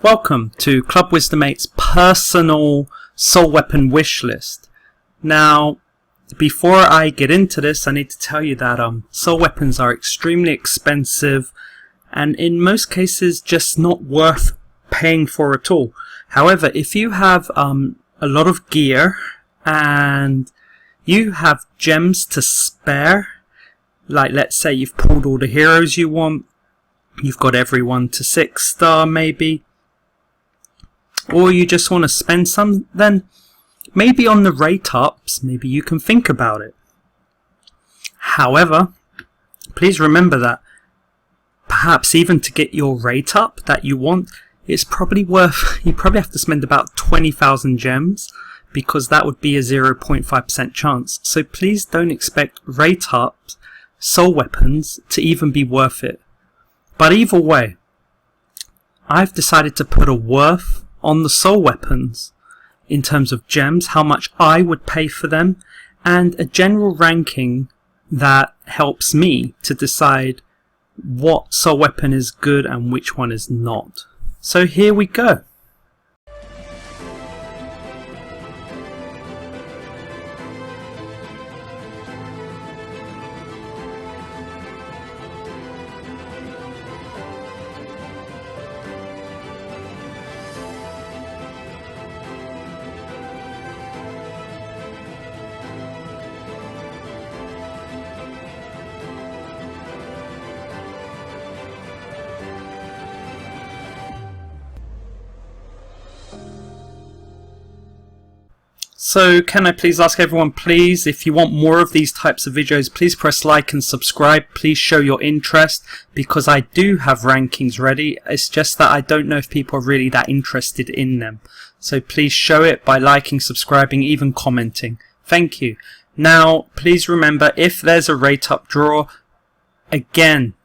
Welcome to Club Wisdom 8's personal soul weapon wish list. Now, before I get into this, I need to tell you that soul weapons are extremely expensive and in most cases just not worth paying for at all. However, if you have a lot of gear and you have gems to spare, like let's say you've pulled all the heroes you want, you've got everyone to 6-star maybe, or you just want to spend some, then maybe on the rate ups, maybe you can think about it. However, please remember that perhaps even to get your rate up that you want, it's probably worth, you probably have to spend about 20,000 gems, because that would be a 0.5% chance. So please don't expect rate ups, soul weapons to even be worth it. But either way, I've decided to put a worth on the soul weapons in terms of gems, how much I would pay for them, and a general ranking that helps me to decide what soul weapon is good and which one is not. So here we go. So can I please ask everyone, please, if you want more of these types of videos, please press like and subscribe. Please show your interest, because I do have rankings ready. It's just that I don't know if people are really that interested in them. So please show it by liking, subscribing, even commenting. Thank you. Now, please remember, if there's a rate up draw, again,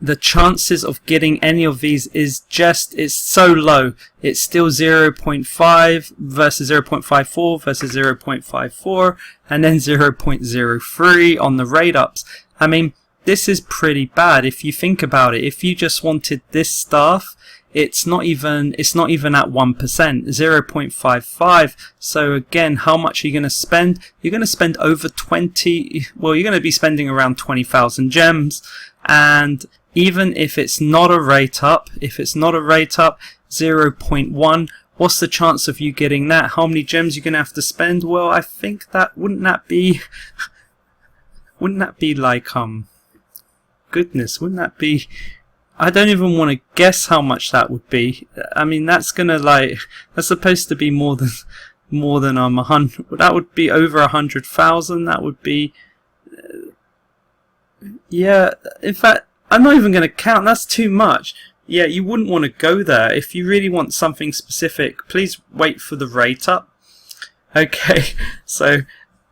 the chances of getting any of these is so low. It's still 0.5 versus 0.54 versus 0.54 and then 0.03 on the rate ups. I mean, this is pretty bad if you think about it. If you just wanted this stuff, it's not even at 1%, 0.55. So again, how much are you going to spend? You're going to spend over 20, well, you're going to be spending around 20,000 gems. And even if it's not a rate up, 0.1, what's the chance of you getting that? How many gems you're going to have to spend? Well, I think that wouldn't that be like, goodness, wouldn't that be, I don't even want to guess how much that would be. I mean, that's supposed to be more than 100, that would be over 100,000, that would be, yeah, in fact, I'm not even going to count, that's too much. Yeah, you wouldn't want to go there. If you really want something specific, please wait for the rate up. Okay, so,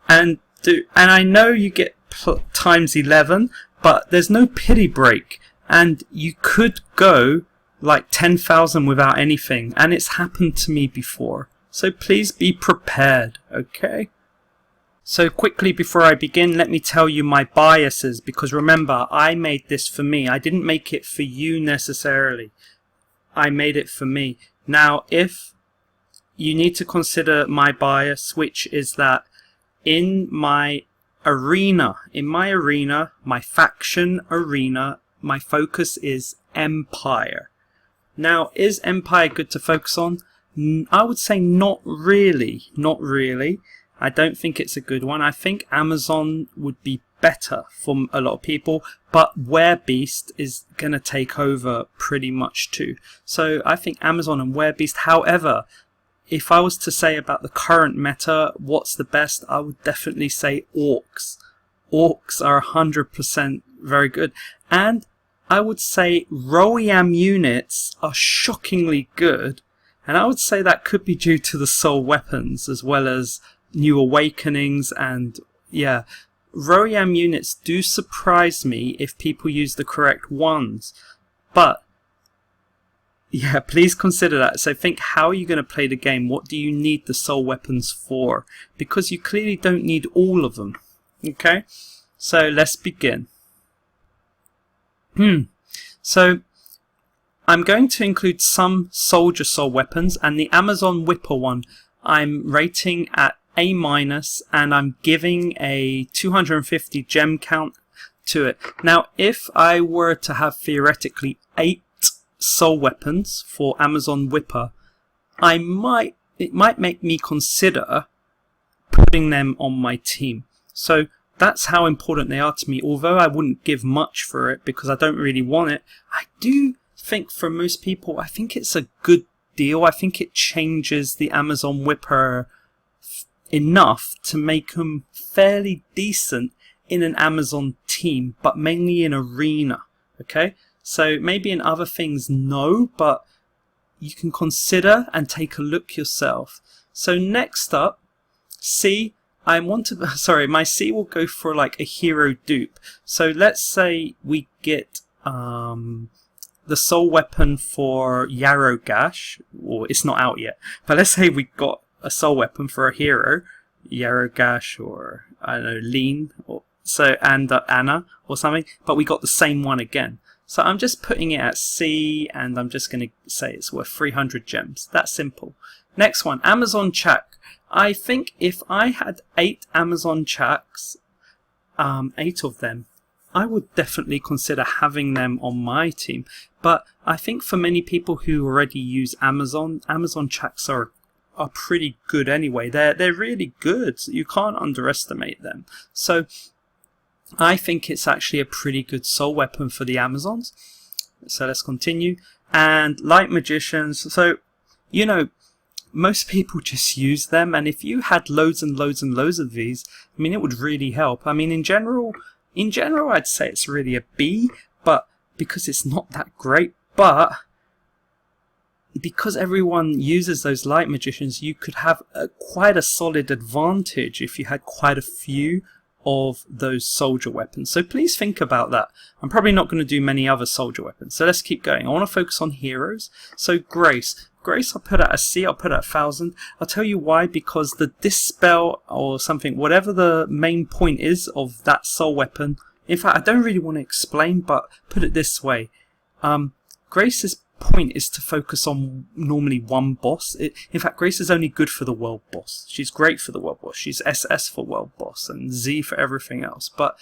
and I know you get times 11, but there's no pity break, and you could go like 10,000 without anything, and it's happened to me before. So please be prepared, okay? So quickly before I begin, let me tell you my biases, because remember, I made this for me. I didn't make it for you necessarily. I made it for me. Now, if you need to consider my bias, which is that in my arena, my faction arena, my focus is Empire. Now, is Empire good to focus on? I would say not really. I don't think it's a good one. I think Amazon would be better for a lot of people, but Werebeast is going to take over pretty much too. So I think Amazon and Werebeast. However, if I was to say about the current meta, what's the best, I would definitely say Orcs. Orcs are 100% very good. And I would say Royam units are shockingly good. And I would say that could be due to the soul weapons as well as New Awakenings, and yeah, Royam units do surprise me if people use the correct ones. But yeah, please consider that. So think, how are you going to play the game? What do you need the soul weapons for? Because you clearly don't need all of them. Okay, so let's begin. So I'm going to include some soldier soul weapons, and the Amazon Whipper one I'm rating at A-, and I'm giving a 250 gem count to it. Now, if I were to have theoretically 8 soul weapons for Amazon Whipper, it might make me consider putting them on my team. So that's how important they are to me. Although I wouldn't give much for it because I don't really want it, I do think for most people, I think it's a good deal. I think it changes the Amazon Whipper enough to make them fairly decent in an Amazon team, but mainly in arena. Okay, so maybe in other things, no, but you can consider and take a look yourself. So next up, C. My C will go for like a hero dupe. So let's say we get the soul weapon for Yarrow Gash, or it's not out yet, but let's say we got a soul weapon for a hero, Yarrow Gash, or I don't know, Lean, or so, and Anna or something, but we got the same one again. So I'm just putting it at C, and I'm just going to say it's worth 300 gems. That's simple. Next one, Amazon Chak. I think if I had 8 Amazon Chaks, 8 of them, I would definitely consider having them on my team. But I think for many people who already use Amazon Chaks are pretty good anyway. They're really good. You can't underestimate them. So I think it's actually a pretty good soul weapon for the Amazons. So let's continue. And Light Magicians. So, you know, most people just use them, and if you had loads and loads and loads of these, I mean, it would really help. I mean, in general, I'd say it's really a B, but because it's not that great, but because everyone uses those Light Magicians, you could have quite a solid advantage if you had quite a few of those soldier weapons. So please think about that. I'm probably not going to do many other soldier weapons, so let's keep going. I want to focus on heroes. So Grace, I'll put at a C, I'll put at 1000. I'll tell you why, because the Dispel or something, whatever the main point is of that soul weapon, in fact, I don't really want to explain, but put it this way. Grace's point is to focus on normally one boss. In fact, Grace is only good for the world boss. She's great for the world boss. She's SS for world boss and Z for everything else. But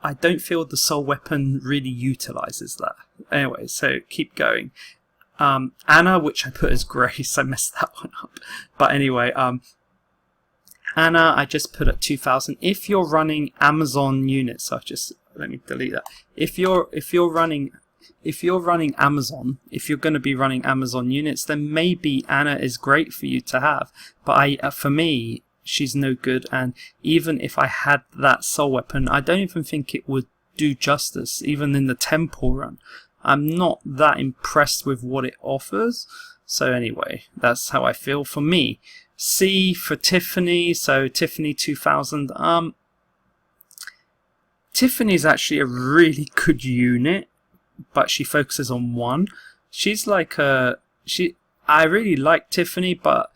I don't feel the soul weapon really utilizes that. Anyway, so keep going. Anna, which I put as Grace, I messed that one up. But anyway, Anna, I just put at 2000. If you're running Amazon units, let me delete that. If you're running Amazon, if you're going to be running Amazon units, then maybe Anna is great for you to have. But for me, she's no good. And even if I had that soul weapon, I don't even think it would do justice, even in the temple run. I'm not that impressed with what it offers. So anyway, that's how I feel for me. C for Tiffany. So Tiffany 2000. Tiffany's actually a really good unit, but she focuses on one. She's like I really like Tiffany, but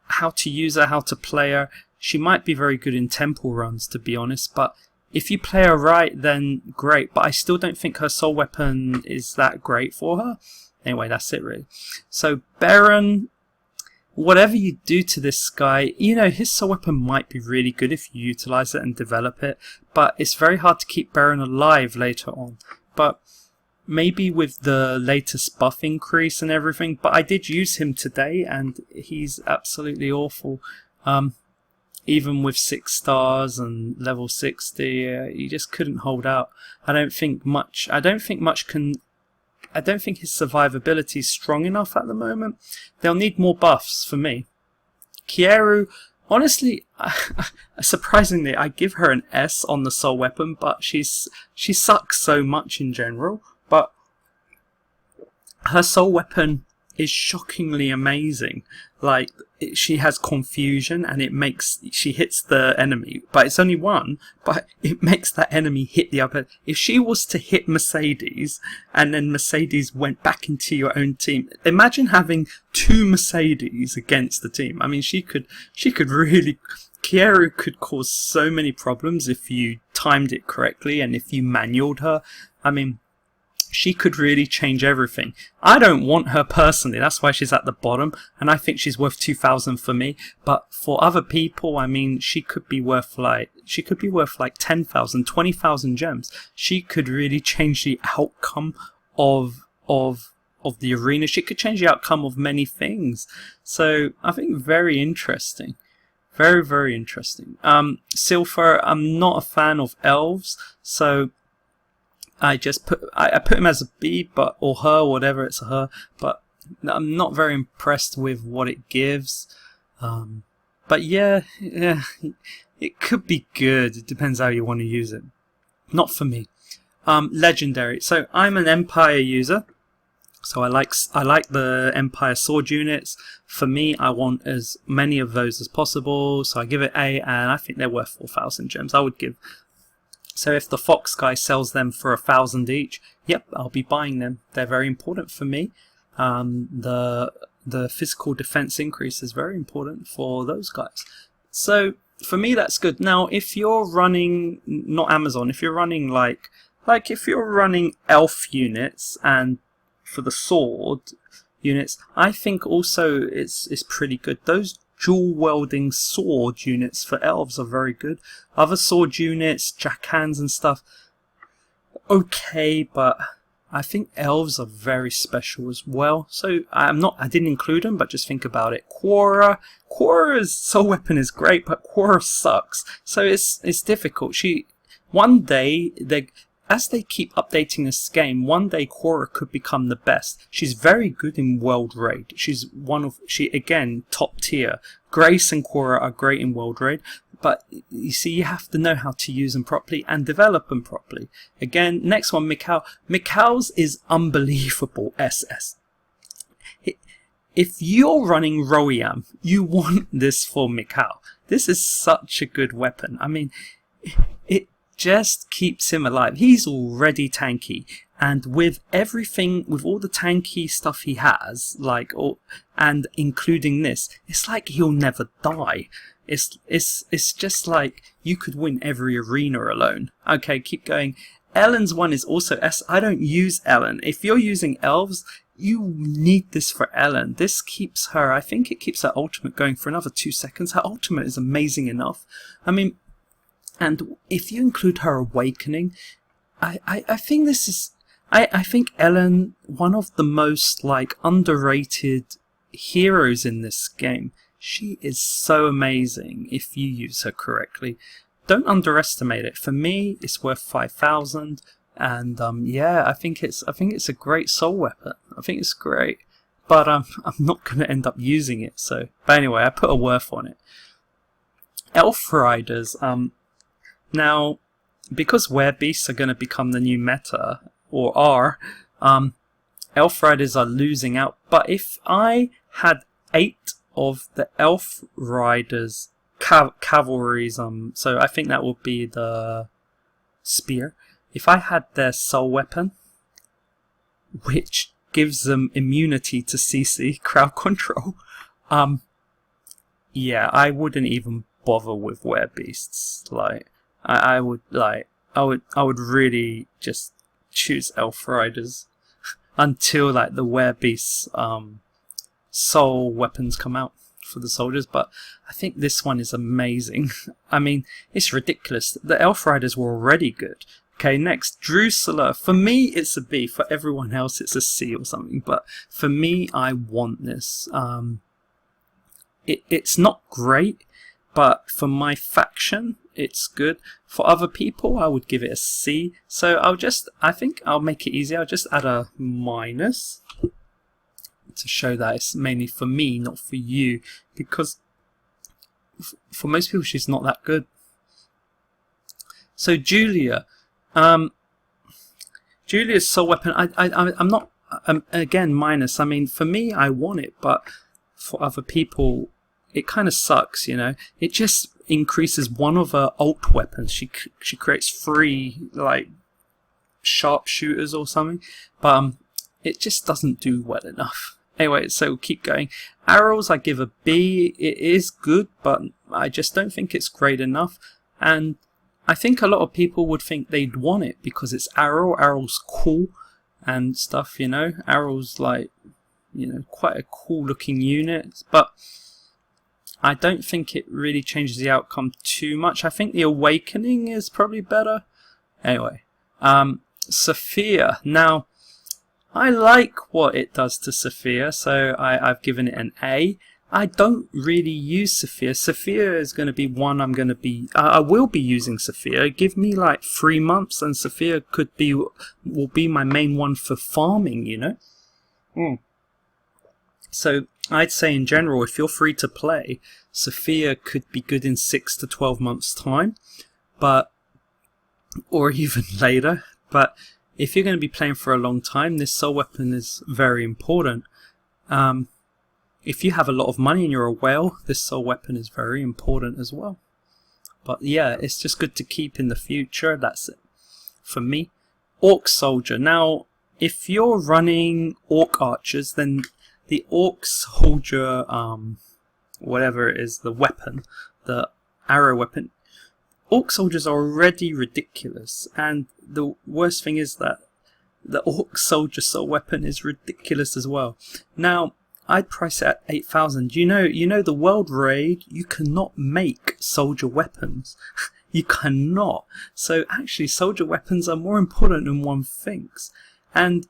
how to use her, how to play her, she might be very good in temple runs, to be honest, but if you play her right, then great, but I still don't think her soul weapon is that great for her. Anyway, that's it really. So Baron, whatever you do to this guy, you know, his soul weapon might be really good if you utilize it and develop it, but it's very hard to keep Baron alive later on. But maybe with the latest buff increase and everything, but I did use him today and he's absolutely awful. Even with 6 stars and level 60, he just couldn't hold out. I don't think his survivability is strong enough at the moment. They'll need more buffs for me. Kieru, honestly, surprisingly, I give her an S on the soul weapon, but she sucks so much in general. But her soul weapon is shockingly amazing. Like, she has confusion and she hits the enemy, but it's only one, but it makes that enemy hit the other. If she was to hit Mercedes and then Mercedes went back into your own team, imagine having 2 Mercedes against the team. I mean, she could really, Kieru could cause so many problems if you timed it correctly and if you manualed her. I mean, she could really change everything. I don't want her personally, that's why she's at the bottom, and I think she's worth 2,000 for me. But for other people, I mean, she could be worth like 10,000, 20,000 gems. She could really change the outcome of the arena. She could change the outcome of many things. So I think very interesting. Very, very interesting. Silver, I'm not a fan of elves, so I just put him as a B, or her, whatever, it's a her, but I'm not very impressed with what it gives. But yeah, it could be good. It depends how you want to use it. Not for me. Legendary. So I'm an Empire user. So I like the Empire sword units. For me, I want as many of those as possible. So I give it A, and I think they're worth 4,000 gems. I would give. So if the Fox guy sells them for 1,000 each, yep, I'll be buying them. They're very important for me. The physical defense increase is very important for those guys. So for me, that's good. Now, if you're running not Amazon, if you're running like if you're running elf units and for the sword units, I think also it's pretty good. Those dual welding sword units for elves are very good. Other sword units, jackhands and stuff, okay, but I think elves are very special as well. So I didn't include them, but just think about it. Quora's soul weapon is great, but Quora sucks. So it's difficult. As they keep updating this game, one day Quora could become the best. She's very good in World Raid. Again, top tier. Grace and Quora are great in World Raid, but you see, you have to know how to use them properly and develop them properly. Again, next one, Mikau. Mikau's is unbelievable SS. If you're running Royam, you want this for Mikau. This is such a good weapon. I mean, it just keeps him alive. He's already tanky, and with everything, with all the tanky stuff he has, and including this, it's like he'll never die. It's just like you could win every arena alone. Okay, keep going. Ellen's one is also S. I don't use Ellen. If you're using elves, you need this for Ellen. This keeps her, I think it keeps her ultimate going for another 2 seconds. Her ultimate is amazing enough. I mean, and if you include her awakening, I think this is, I think Ellen, one of the most underrated heroes in this game. She is so amazing if you use her correctly. Don't underestimate it. For me, it's worth 5,000, and yeah, I think it's a great soul weapon. I think it's great, but I'm not going to end up using it. So, but anyway, I put a worth on it. Elf Riders. Now, because Werebeasts are going to become the new meta, or are, Elf Riders are losing out. But if I had 8 of the Elf Riders cavalries, so I think that would be the spear. If I had their soul weapon, which gives them immunity to CC, crowd control, yeah, I wouldn't even bother with Werebeasts. I would really just choose Elf Riders until the Werebeasts soul weapons come out for the soldiers. But I think this one is amazing. I mean, it's ridiculous. The Elf Riders were already good. Okay, next, Drusilla. For me, it's a B. For everyone else, it's a C or something. But for me, I want this. It's not great, but for my faction, it's good. For other people, I would give it a C. So I think I'll make it easy. I'll just add a minus to show that it's mainly for me, not for you, because for most people, she's not that good. So Julia. Julia's soul weapon, I'm not, again, minus. I mean, for me, I want it, but for other people, it kind of sucks, you know. It just increases one of her ult weapons. She creates 3 sharpshooters or something, but it just doesn't do well enough. Anyway, so keep going. Arrows, I give a B. It is good, but I just don't think it's great enough. And I think a lot of people would think they'd want it because it's Arrow. Arrow's cool. and stuff, you know. Arrow's like, you know, quite a cool looking unit, but I don't think it really changes the outcome too much. I think the Awakening is probably better. Anyway, Sophia. Now, I like what it does to Sophia, so I've given it an A. I don't really use Sophia. Sophia is going to be one I'm going to be... I will be using Sophia. Give me like 3 months and Sophia will be my main one for farming, you know? So I'd say in general, if you're free to play, Sophia could be good in 6 to 12 months time, or even later. But if you're going to be playing for a long time, this soul weapon is very important. If you have a lot of money and you're a whale, this soul weapon is very important as well. But yeah, it's just good to keep in the future. That's it for me. Orc Soldier. Now, if you're running Orc Archers, then the Orc Soldier, whatever it is, the weapon, the arrow weapon, Orc Soldiers are already ridiculous. And the worst thing is that the Orc Soldier soul weapon is ridiculous as well. Now, I'd price it at 8,000. You know the World Raid, you cannot make soldier weapons. You cannot. So actually, soldier weapons are more important than one thinks. And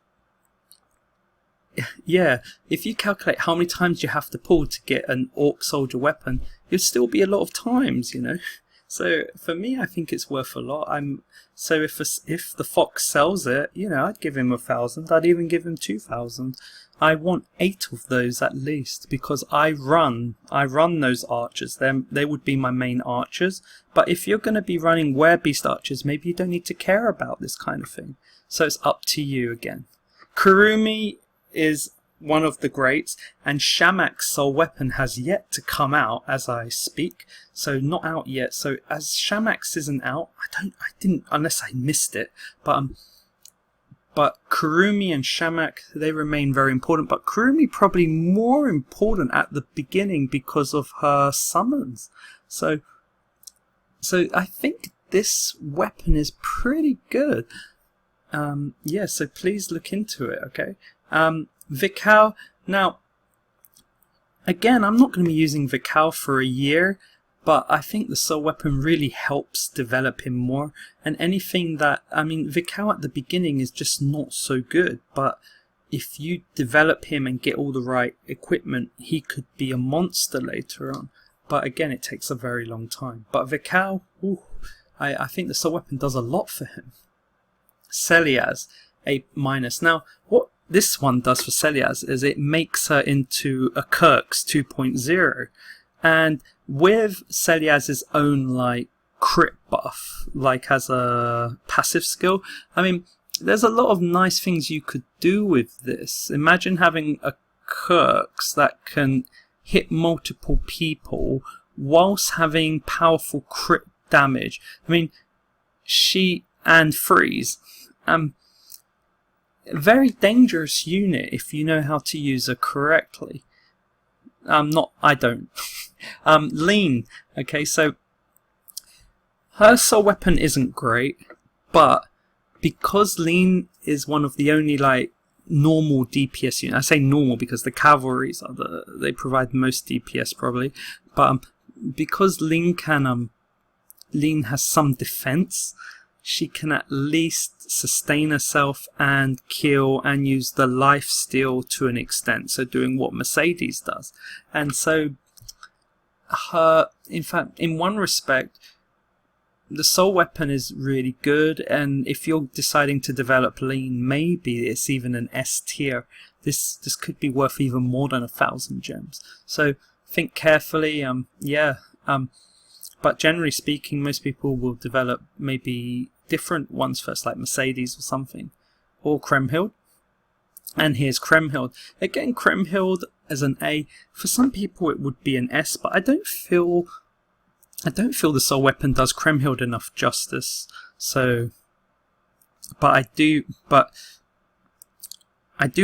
yeah, if you calculate how many times you have to pull to get an Orc Soldier weapon, it'll still be a lot of times, you know. So for me, I think it's worth a lot. So if the Fox sells it, you know, I'd give him 1,000. I'd even give him 2,000. I want 8 of those at least, because I run those archers. They would be my main archers. But if you're going to be running Werebeast archers, maybe you don't need to care about this kind of thing. So it's up to you again. Kurumi is one of the greats, and Shamak's soul weapon has yet to come out as I speak, so not out yet. So as Shamak's isn't out, I didn't, unless I missed it, but Kurumi and Shamak, they remain very important, but Kurumi probably more important at the beginning because of her summons. So I think this weapon is pretty good. Yeah, so please look into it, okay? Vikal. Now, again, I'm not going to be using Vikal for a year, but I think the soul weapon really helps develop him more. And anything that, I mean, Vikal at the beginning is just not so good, but if you develop him and get all the right equipment, he could be a monster later on. But again, it takes a very long time. But Vikal, I think the soul weapon does a lot for him. Celia's A-. Now, what this one does for Celia's is it makes her into a Kirk's 2.0, and with Celia's own like crit buff, like as a passive skill, I mean, there's a lot of nice things you could do with this. Imagine having a Kirk's that can hit multiple people whilst having powerful crit damage. I mean, and freeze. Very dangerous unit if you know how to use her correctly. I don't. Lean. Okay, so her soul weapon isn't great, but because Lean is one of the only like normal DPS units, I say normal because the cavalries are they provide most DPS probably, but because Lean has some defense, she can at least sustain herself and kill and use the life steal to an extent, so doing what Mercedes does. And so in fact, in one respect, the soul weapon is really good, and if you're deciding to develop Lean, maybe it's even an S tier. This could be worth even more than 1,000 gems. So think carefully. But generally speaking, most people will develop maybe different ones first, like Mercedes or something, or Kremhild. And here's Kremhild. Again, Kremhild as an A. For some people, it would be an S, but I don't feel the soul weapon does Kremhild enough justice. So, but I do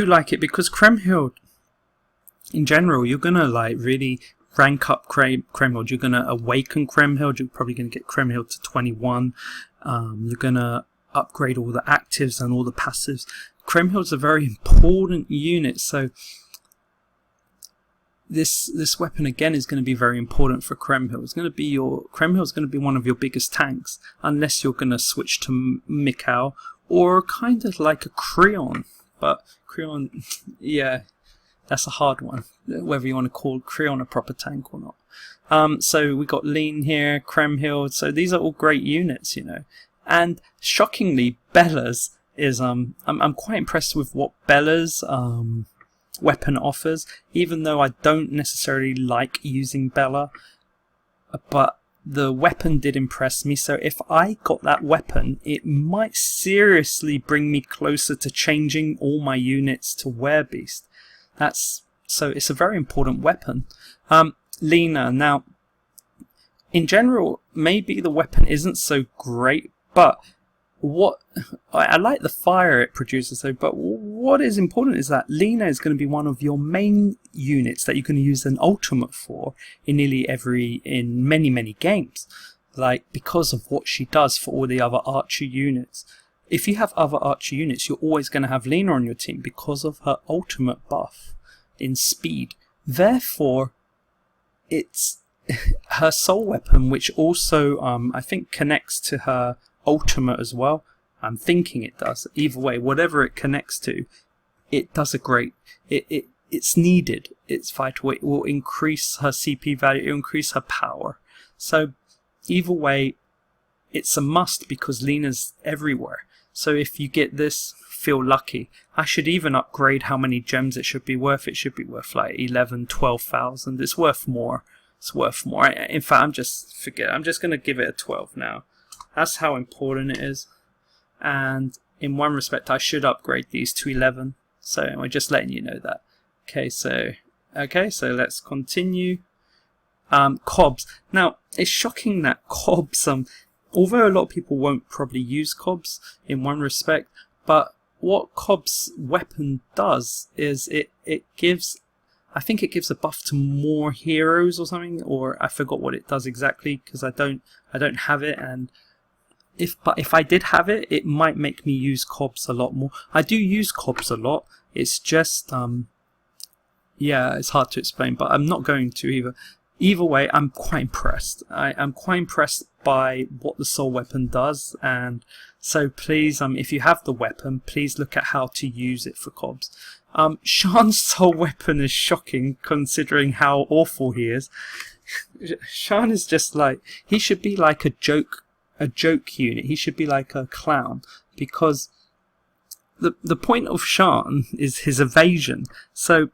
like it because Kremhild, in general, you're gonna like really rank up Kremhild. You're gonna awaken Kremhild. You're probably gonna get Kremhild to 21. You're gonna upgrade all the actives and all the passives. Kriemhild's a very important unit, so this weapon again is going to be very important for Kriemhild. Kriemhild's going to be one of your biggest tanks, unless you're going to switch to Mikau or kind of like a Creon. But Creon, yeah, that's a hard one, whether you want to call Creon a proper tank or not. So we got Lean here, Kriemhild. So these are all great units, you know. And shockingly, Bella's is I'm quite impressed with what Bella's weapon offers, even though I don't necessarily like using Bella, but the weapon did impress me. So if I got that weapon, it might seriously bring me closer to changing all my units to Werebeast. So it's a very important weapon. Lena, now in general maybe the weapon isn't so great, but what I like the fire it produces though, but what is important is that Lena is going to be one of your main units that you can use an ultimate for in many games, like because of what she does for all the other archer units. If you have other archer units, you're always going to have Lena on your team because of her ultimate buff in speed. Therefore, it's her soul weapon, which also I think connects to her ultimate as well. I'm thinking it does. Either way, whatever it connects to, it does a great. It's needed. It's vital. It will increase her CP value. It will increase her power. So either way, it's a must because Lena's everywhere. So if you get this, feel lucky. I should even upgrade how many gems it should be worth. It should be worth like 11, 12,000. It's worth more. It's worth more. In fact, I'm just going to give it a 12 now. That's how important it is. And in one respect, I should upgrade these to 11. So I'm just letting you know that. Okay, so let's continue. Cobbs. Now, it's shocking that Cobbs, although a lot of people won't probably use Cobbs in one respect, but what Cobb's weapon does is it gives, I think it gives a buff to more heroes or something, or I forgot what it does exactly because I don't have it, and if I did have it, it might make me use Cobbs a lot more. I do use Cobbs a lot. It's just yeah, it's hard to explain, but I'm not going to either. Either way, I'm quite impressed. I'm quite impressed by what the soul weapon does, and so please, if you have the weapon, please look at how to use it for Cobbs. Sean's soul weapon is shocking considering how awful he is. Sean is just like, he should be like a joke unit. He should be like a clown, because the point of Sean is his evasion. So,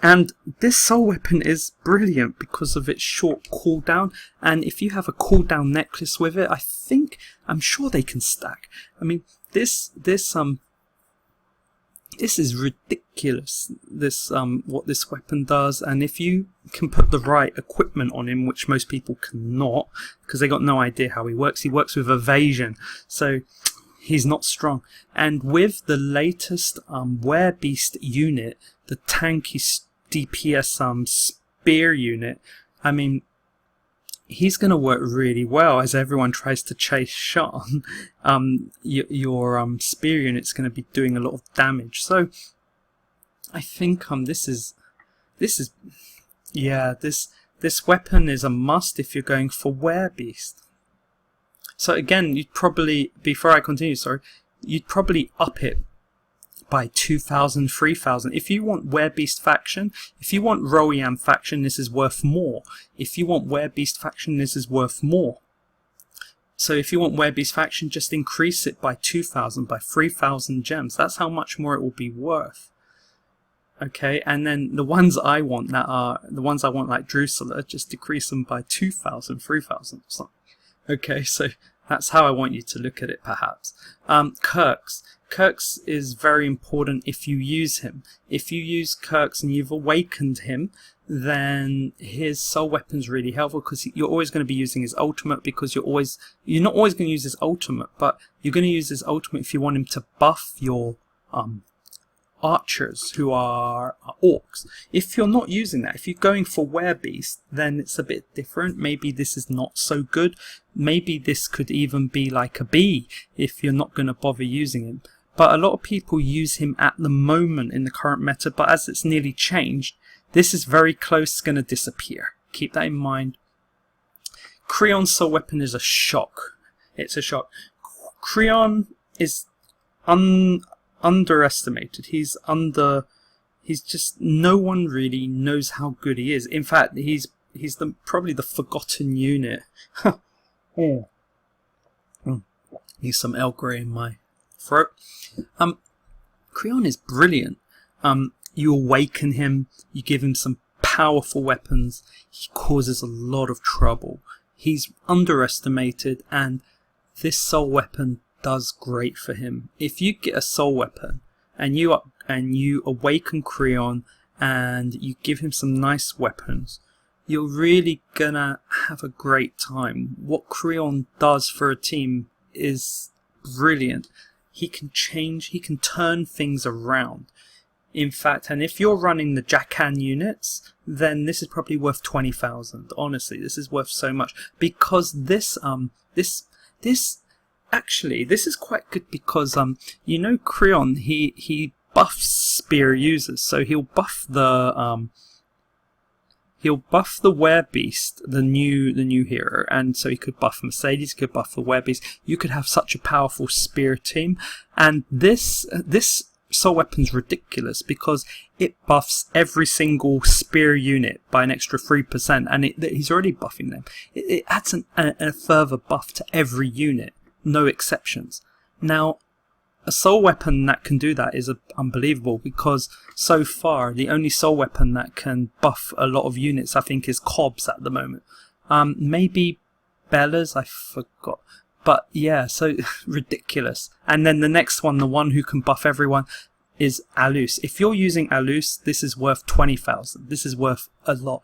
and this soul weapon is brilliant because of its short cooldown, and if you have a cooldown necklace with it, I'm sure they can stack. I mean, this is ridiculous, what this weapon does, and if you can put the right equipment on him, which most people cannot, because they got no idea how he works with evasion, so he's not strong. And with the latest Werebeast unit, the tanky DPS spear unit, I mean, he's going to work really well as everyone tries to chase Sean. Your spear unit's going to be doing a lot of damage. So I think this weapon is a must if you're going for Werebeast. So again, you'd probably, before I continue, you'd probably up it by 2,000, 3,000. If you want Werebeast faction, if you want Royam faction, this is worth more. If you want Werebeast faction, this is worth more. So if you want Werebeast faction, just increase it by 2,000, by 3,000 gems. That's how much more it will be worth. Okay, and then the ones I want like Drusilla, just decrease them by 2,000, 3,000 or something. Okay, so that's how I want you to look at it, perhaps. Kirk's is very important if you use him. If you use Kirk's and you've awakened him, then his soul weapon's really helpful, because you're always going to be using his ultimate, because you're not always going to use his ultimate, but you're going to use his ultimate if you want him to buff your archers who are orcs. If you're not using that, if you're going for werebeast, then it's a bit different. Maybe this is not so good. Maybe this could even be like a bee if you're not going to bother using him. But a lot of people use him at the moment in the current meta, but as it's nearly changed, this is very close going to disappear. Keep that in mind. Creon's soul weapon is a shock. It's a shock. Creon is underestimated. He's just, no one really knows how good he is. In fact, he's probably the forgotten unit. Need some Earl Grey in my throat. Creon is brilliant. You awaken him, you give him some powerful weapons, he causes a lot of trouble. He's underestimated, and this soul weapon does great for him. If you get a soul weapon and you awaken Creon and you give him some nice weapons, you're really gonna have a great time. What Creon does for a team is brilliant. He can change, he can turn things around. In fact, and if you're running the Jackan units, then this is probably worth 20,000. Honestly, this is worth so much, because this actually, this is quite good because you know, Creon, he buffs spear users, so he'll buff the werebeast, the new hero, and so he could buff Mercedes, he could buff the werebeast. You could have such a powerful spear team, and this soul weapon's ridiculous because it buffs every single spear unit by an extra 3%, and he's already buffing them. It adds a further buff to every unit. No exceptions. Now, a soul weapon that can do that is unbelievable, because so far the only soul weapon that can buff a lot of units, I think, is Cobb's at the moment. Maybe Bella's, I forgot. But yeah, so ridiculous. And then the next one, the one who can buff everyone, is Alus. If you're using Alus, this is worth 20,000. This is worth a lot.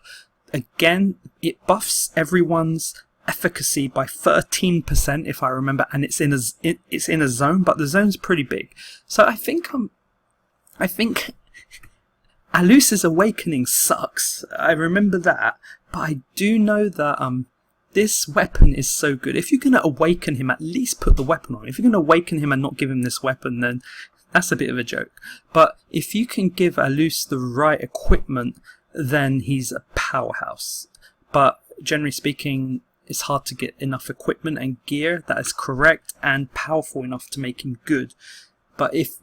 Again, it buffs everyone's efficacy by 13%, if I remember, and it's in a zone, but the zone's pretty big. So I think Alus's awakening sucks. I remember that, but I do know that this weapon is so good. If you're gonna awaken him, at least put the weapon on. If you're gonna awaken him and not give him this weapon, then that's a bit of a joke. But if you can give Alus the right equipment, then he's a powerhouse. But generally speaking, it's hard to get enough equipment and gear that is correct and powerful enough to make him good. But if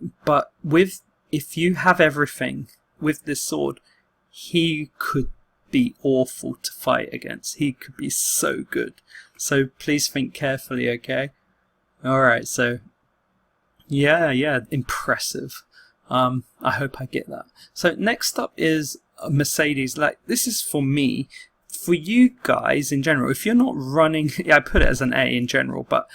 you have everything with this sword, he could be awful to fight against. He could be so good. So please think carefully, okay? Alright, so yeah, impressive. I hope I get that. So next up is Mercedes. Like, this is for me. For you guys in general, if you're not running, yeah, I put it as an A in general, but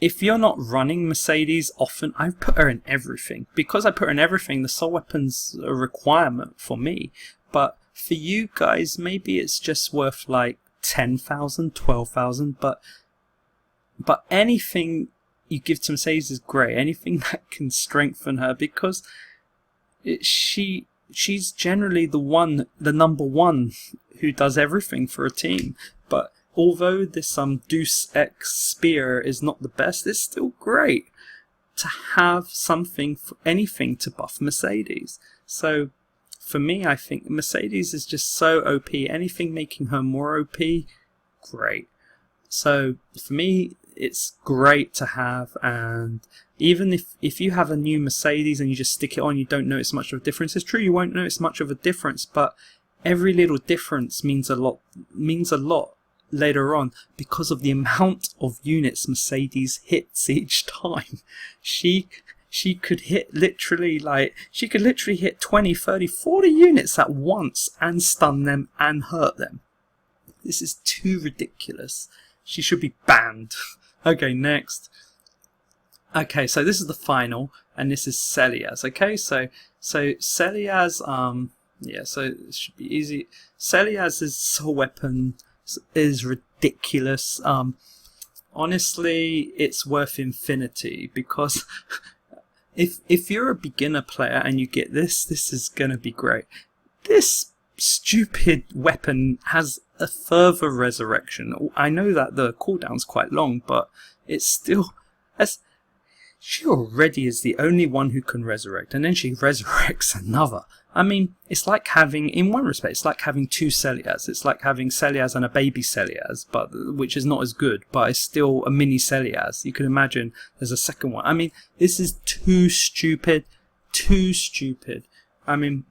if you're not running Mercedes often, I put her in everything. Because I put her in everything, the soul weapon's a requirement for me. But for you guys, maybe it's just worth like 10,000, 12,000, but anything you give to Mercedes is great. Anything that can strengthen her, because she's generally the number one who does everything for a team. But although this Deus Ex spear is not the best, it's still great to have anything to buff Mercedes. So for me, I think Mercedes is just so OP. Anything making her more OP, great. So for me, it's great to have. And even if you have a new Mercedes and you just stick it on, you don't notice much of a difference. It's true, you won't notice much of a difference, but every little difference means a lot later on, because of the amount of units Mercedes hits each time. She could hit literally hit 20, 30, 40 units at once and stun them and hurt them. This is too ridiculous. She should be banned. Okay, next. Okay, so this is the final, and this is Celia's. Okay, so Celia's yeah, so it should be easy. Celia's soul weapon is ridiculous. Honestly, it's worth infinity, because if you're a beginner player and you get this is gonna be great. This stupid weapon has a further resurrection. I know that the cooldown's quite long, but it's still, as she already is the only one who can resurrect, and then she resurrects another. I mean, it's like having, in one respect, it's like having two Celias. It's like having Celias and a baby Celias, but which is not as good, but it's still a mini Celias. You can imagine there's a second one. I mean, this is too stupid. Too stupid. I mean,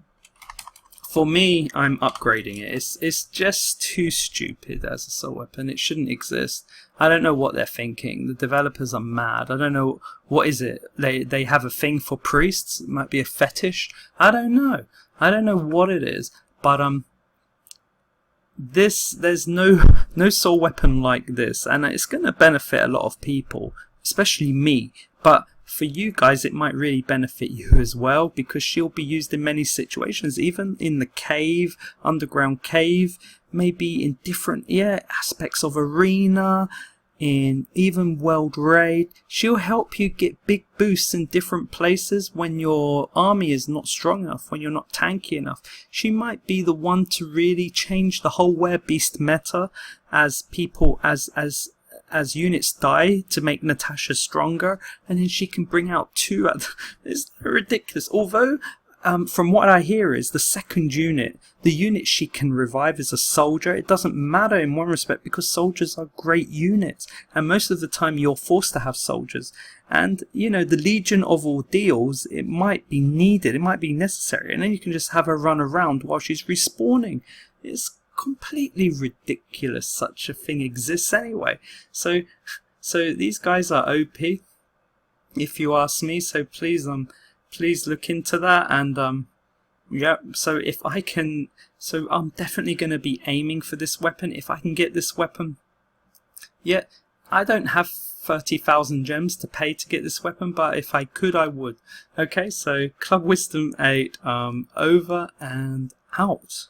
for me, I'm upgrading it. It's just too stupid as a soul weapon. It shouldn't exist. I don't know what they're thinking. The developers are mad. I don't know, what is it? They have a thing for priests? It might be a fetish? I don't know. I don't know what it is. But there's no soul weapon like this, and it's going to benefit a lot of people, especially me. But for you guys, it might really benefit you as well, because she'll be used in many situations, even in the cave, underground cave, maybe in different aspects of arena, in even world raid. She'll help you get big boosts in different places when your army is not strong enough, when you're not tanky enough. She might be the one to really change the whole werebeast meta, as people as units die, to make Natasha stronger, and then she can bring out two. It's ridiculous. Although, from what I hear, is the second unit, the unit she can revive is a soldier. It doesn't matter in one respect, because soldiers are great units, and most of the time you're forced to have soldiers. And you know, the Legion of Ordeals, it might be needed, it might be necessary, and then you can just have her run around while she's respawning. It's completely ridiculous such a thing exists anyway. So these guys are OP, if you ask me. So please look into that. And yeah, so if I can, so I'm definitely going to be aiming for this weapon. If I can get this weapon, yeah, I don't have 30,000 gems to pay to get this weapon, but if I could, I would. Okay, so Club Wisdom 8 over and out.